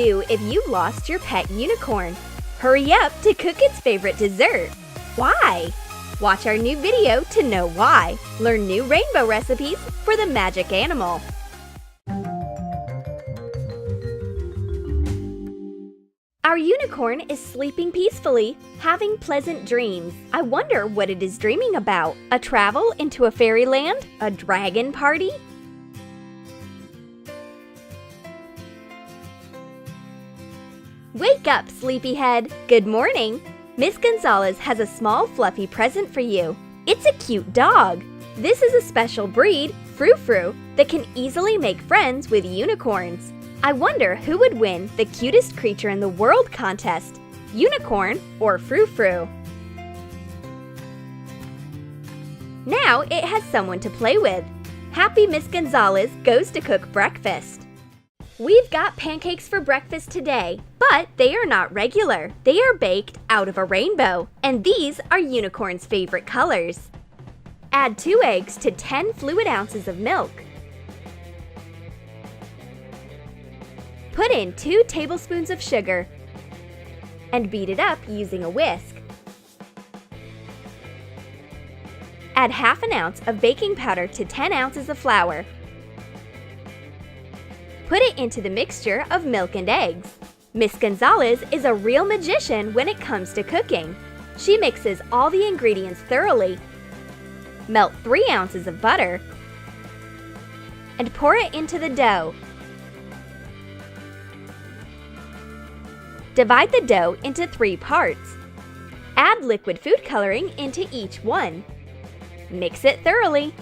do if you lost your pet unicorn? Hurry up to cook its favorite dessert. Why? Watch our new video to know why. Learn new rainbow recipes for the magic animal. Our unicorn is sleeping peacefully, having pleasant dreams. I wonder what it is dreaming about. A travel into a fairyland? A dragon party? Wake up, sleepyhead! Good morning! Miss Gonzalez has a small fluffy present for you. It's a cute dog. This is a special breed, Frou Frou, that can easily make friends with unicorns. I wonder who would win the cutest creature in the world contest, unicorn or Frou Frou. Now it has someone to play with. Happy Miss Gonzalez goes to cook breakfast. We've got pancakes for breakfast today, but they are not regular. They are baked out of a rainbow, and these are unicorn's favorite colors. Add 2 eggs to 10 fluid ounces of milk. Put in 2 tablespoons of sugar and beat it up using a whisk. Add ½ an ounce of baking powder to 10 ounces of flour. Put it into the mixture of milk and eggs. Miss Gonzalez is a real magician when it comes to cooking. She mixes all the ingredients thoroughly. Melt 3 ounces of butter and pour it into the dough. Divide the dough into 3 parts. Add liquid food coloring into each one. Mix it thoroughly.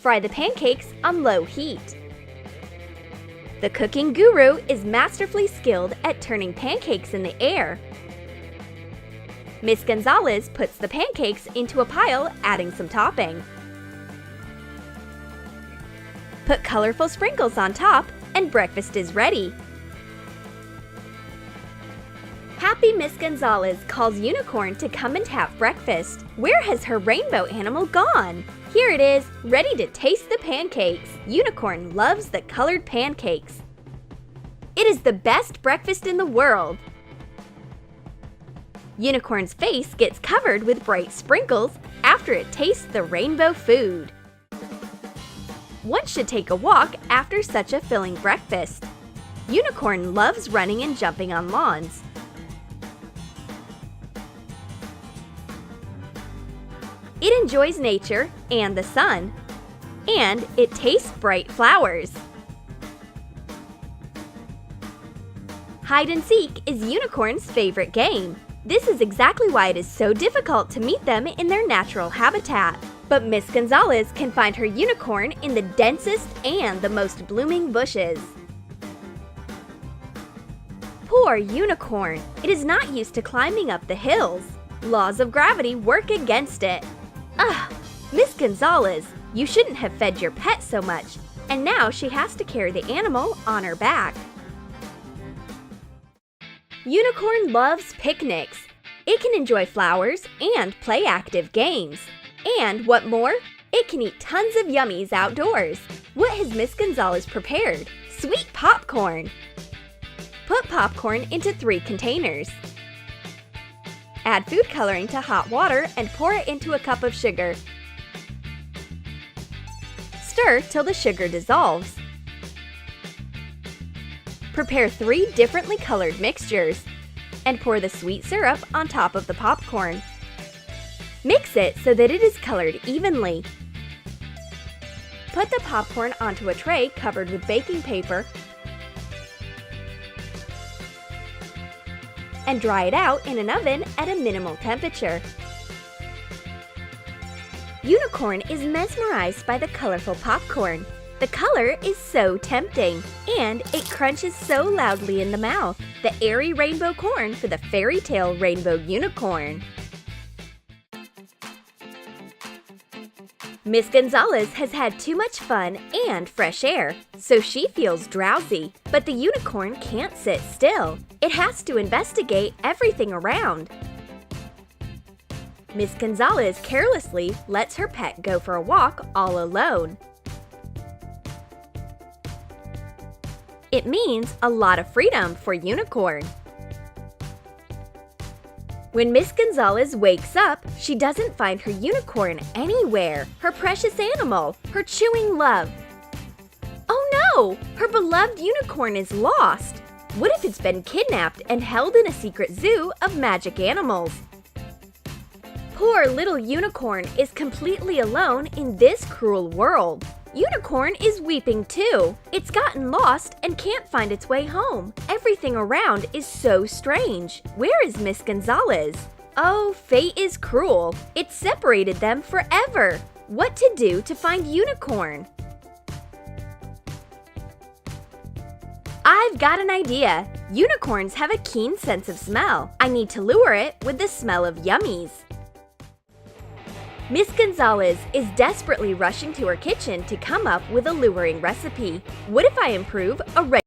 Fry the pancakes on low heat. The cooking guru is masterfully skilled at turning pancakes in the air. Miss Gonzalez puts the pancakes into a pile, adding some topping. Put colorful sprinkles on top, and breakfast is ready. Happy Miss Gonzalez calls Unicorn to come and have breakfast. Where has her rainbow animal gone? Here it is, ready to taste the pancakes. Unicorn loves the colored pancakes. It is the best breakfast in the world. Unicorn's face gets covered with bright sprinkles after it tastes the rainbow food. One should take a walk after such a filling breakfast. Unicorn loves running and jumping on lawns. It enjoys nature and the sun, and it tastes bright flowers. Hide and seek is Unicorn's favorite game. This is exactly why it is so difficult to meet them in their natural habitat. But Miss Gonzalez can find her unicorn in the densest and the most blooming bushes. Poor unicorn! It is not used to climbing up the hills. Laws of gravity work against it. Ugh! Miss Gonzalez, you shouldn't have fed your pet so much, and now she has to carry the animal on her back. Unicorn loves picnics. It can enjoy flowers and play active games. And what more? It can eat tons of yummies outdoors. What has Miss Gonzalez prepared? Sweet popcorn! Put popcorn into 3 containers. Add food coloring to hot water and pour it into a cup of sugar. Stir till the sugar dissolves. Prepare 3 differently colored mixtures and pour the sweet syrup on top of the popcorn. Mix it so that it is colored evenly. Put the popcorn onto a tray covered with baking paper and dry it out in an oven at a minimal temperature. Unicorn is mesmerized by the colorful popcorn. The color is so tempting, and it crunches so loudly in the mouth. The airy rainbow corn for the fairy tale rainbow unicorn. Miss Gonzalez has had too much fun and fresh air, so she feels drowsy. But the unicorn can't sit still. It has to investigate everything around. Miss Gonzalez carelessly lets her pet go for a walk all alone. It means a lot of freedom for Unicorn. When Miss Gonzalez wakes up, she doesn't find her unicorn anywhere, her precious animal, her chewing love. Oh no! Her beloved unicorn is lost! What if it's been kidnapped and held in a secret zoo of magic animals? Poor little Unicorn is completely alone in this cruel world. Unicorn is weeping too. It's gotten lost and can't find its way home. Everything around is so strange. Where is Miss Gonzalez? Oh, fate is cruel. It separated them forever. What to do to find Unicorn? I've got an idea. Unicorns have a keen sense of smell. I need to lure it with the smell of yummies. Miss Gonzalez is desperately rushing to her kitchen to come up with a luring recipe. What if I improve a